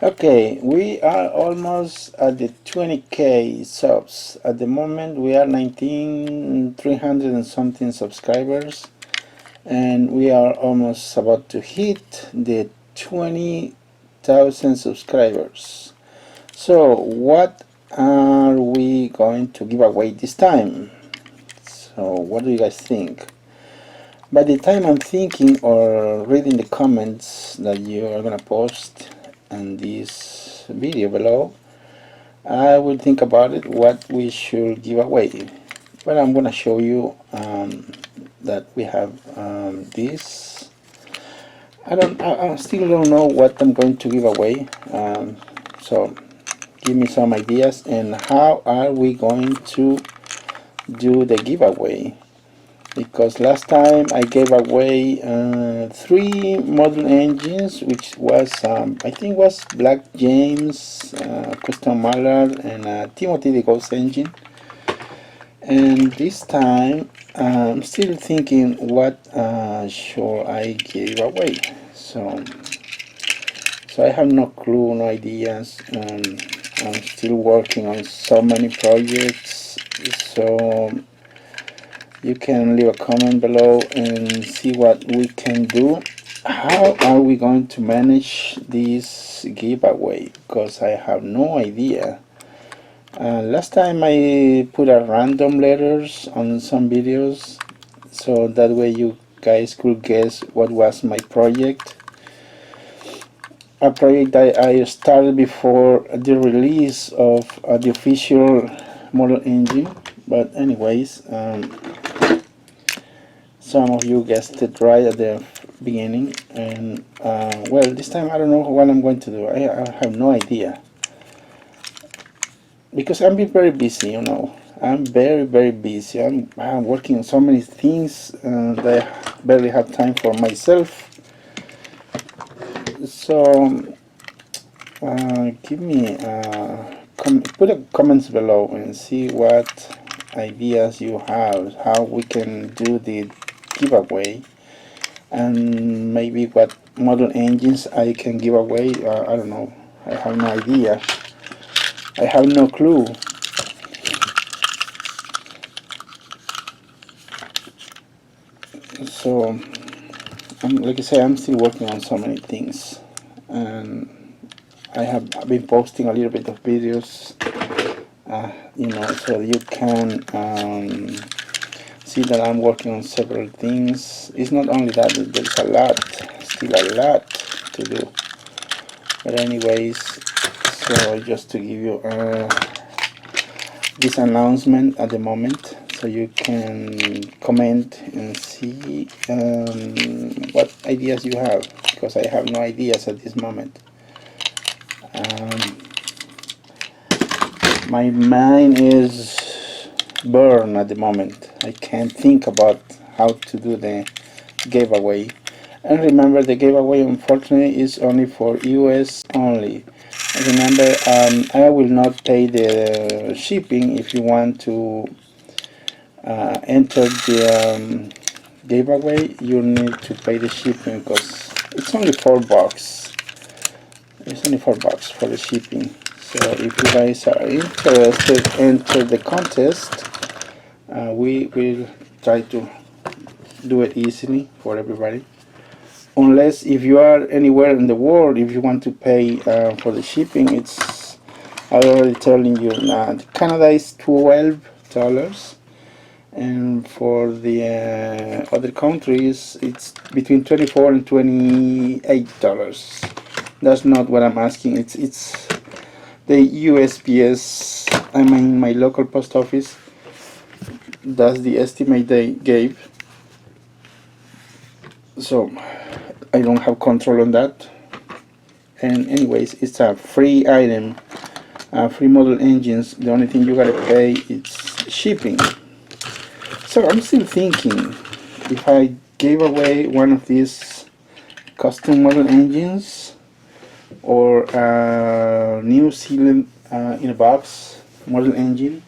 Okay, we are almost at the 20k subs. At the moment we are 19,300 and something subscribers, and we are almost about to hit the 20,000 subscribers. So what are we going to give away this time? So what do you guys think? By the time I'm thinking or reading the comments that you are gonna post in this video below, I will think about it what we should give away. But I'm gonna show you that we have this. I still don't know what I'm going to give away, so give me some ideas and how are we going to do the giveaway, because last time I gave away 3 model engines, which was I think was Black James, Custom Mallard, and Timothy the Ghost engine. And this time I'm still thinking what should I give away. So I have no clue, no ideas. I'm still working on so many projects, so you can leave a comment below and see what we can do. How are we going to manage this giveaway? Because I have no idea. Last time I put a random letters on some videos, so that way you guys could guess what was my project. A project that I started before the release of the official model engine. But anyways, some of you guessed it right at the beginning, and well, this time I don't know what I'm going to do. I have no idea, because I'm being very busy, you know. I'm very busy. I'm working on so many things that I barely have time for myself. So give me put a comments below and see what ideas you have, how we can do the giveaway, and maybe what model engines I can give away. I don't know. I have no idea. I have no clue. So like I say, I'm still working on so many things, and I have been posting a little bit of videos, you know, so you can see that I'm working on several things. It's not only that, there's a lot, still a lot to do. But anyways, so just to give you this announcement at the moment, so you can comment and see what ideas you have, because I have no ideas at this moment. My mind is burned at the moment. I can't think about how to do the giveaway. And remember, the giveaway unfortunately is only for US only. And remember, I will not pay the shipping. If you want to enter the giveaway, you need to pay the shipping, because it's only $4. It's only $4 for the shipping. So if you guys are interested, enter the contest. We will try to do it easily for everybody. Unless if you are anywhere in the world, if you want to pay for the shipping, it's I already telling you now. Canada is $12, and for the other countries it's between $24 and $28. That's not what I'm asking. It's the USPS, I mean my local post office. That's the estimate they gave. So I don't have control on that. And anyways, it's a free item, free model engines. The only thing you gotta pay is shipping. So I'm still thinking, if I gave away one of these custom model engines, or New Zealand in a box model engine.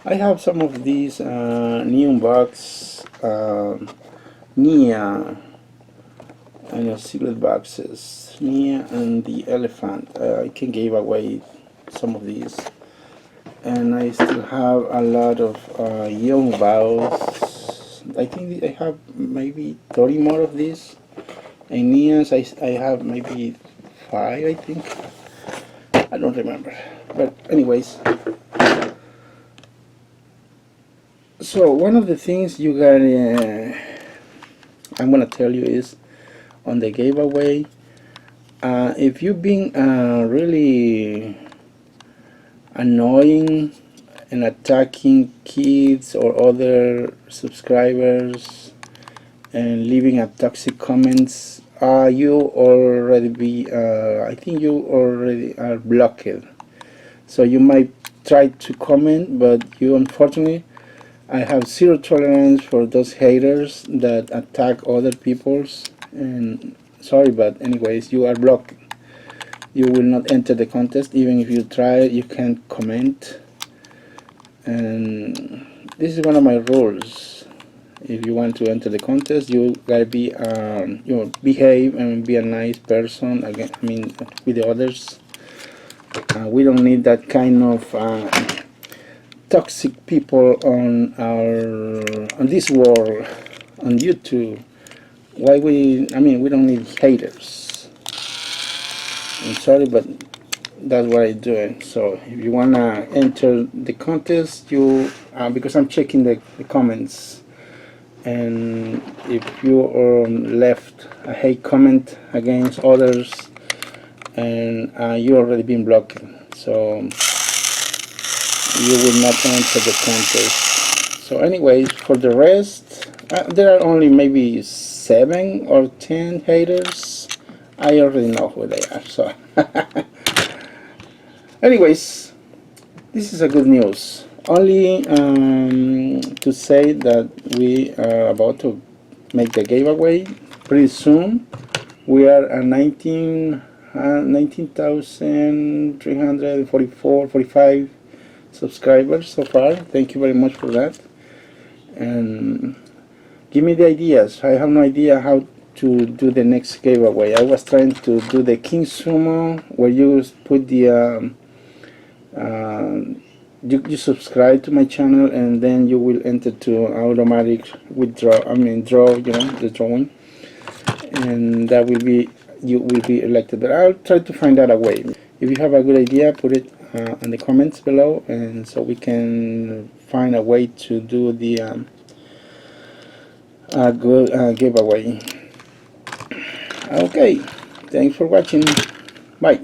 I have some of these new box Nia and the secret boxes, Nia and the elephant. I can give away some of these, and I still have a lot of young bows. I think I have maybe 30 more of these. And Nias, I have maybe 5, I think. I don't remember, but anyways. So one of the things you got, I'm gonna tell you is, on the giveaway, if you've been really annoying and attacking kids or other subscribers and leaving a toxic comments, you already be I think you already are blocked. So you might try to comment, but you, unfortunately, I have zero tolerance for those haters that attack other people's, and sorry, but anyways, you are blocked. You will not enter the contest. Even if you try, you can't comment. And this is one of my rules. If you want to enter the contest, you gotta be behave and be a nice person again, I mean, with the others. We don't need that kind of toxic people on this world, on YouTube. Why we don't need haters. I'm sorry, but that's what I'm doing. So if you wanna enter the contest, you because I'm checking the comments, and if you left a hate comment against others, and you already been blocked, so you will not enter the contest. So anyways, for the rest, there are only maybe 7 or 10 haters. I already know who they are. So anyways, this is a good news. Only to say that we are about to make the giveaway pretty soon. We are at 19,344-45 subscribers so far. Thank you very much for that, and give me the ideas. I have no idea how to do the next giveaway. I was trying to do the King Sumo, where you put the you subscribe to my channel, and then you will enter to automatic withdraw, draw, the drawing, and that will be, you will be elected. But I'll try to find out a way. If you have a good idea, put it in the comments below, and so we can find a way to do the good giveaway. Okay, thanks for watching. Bye.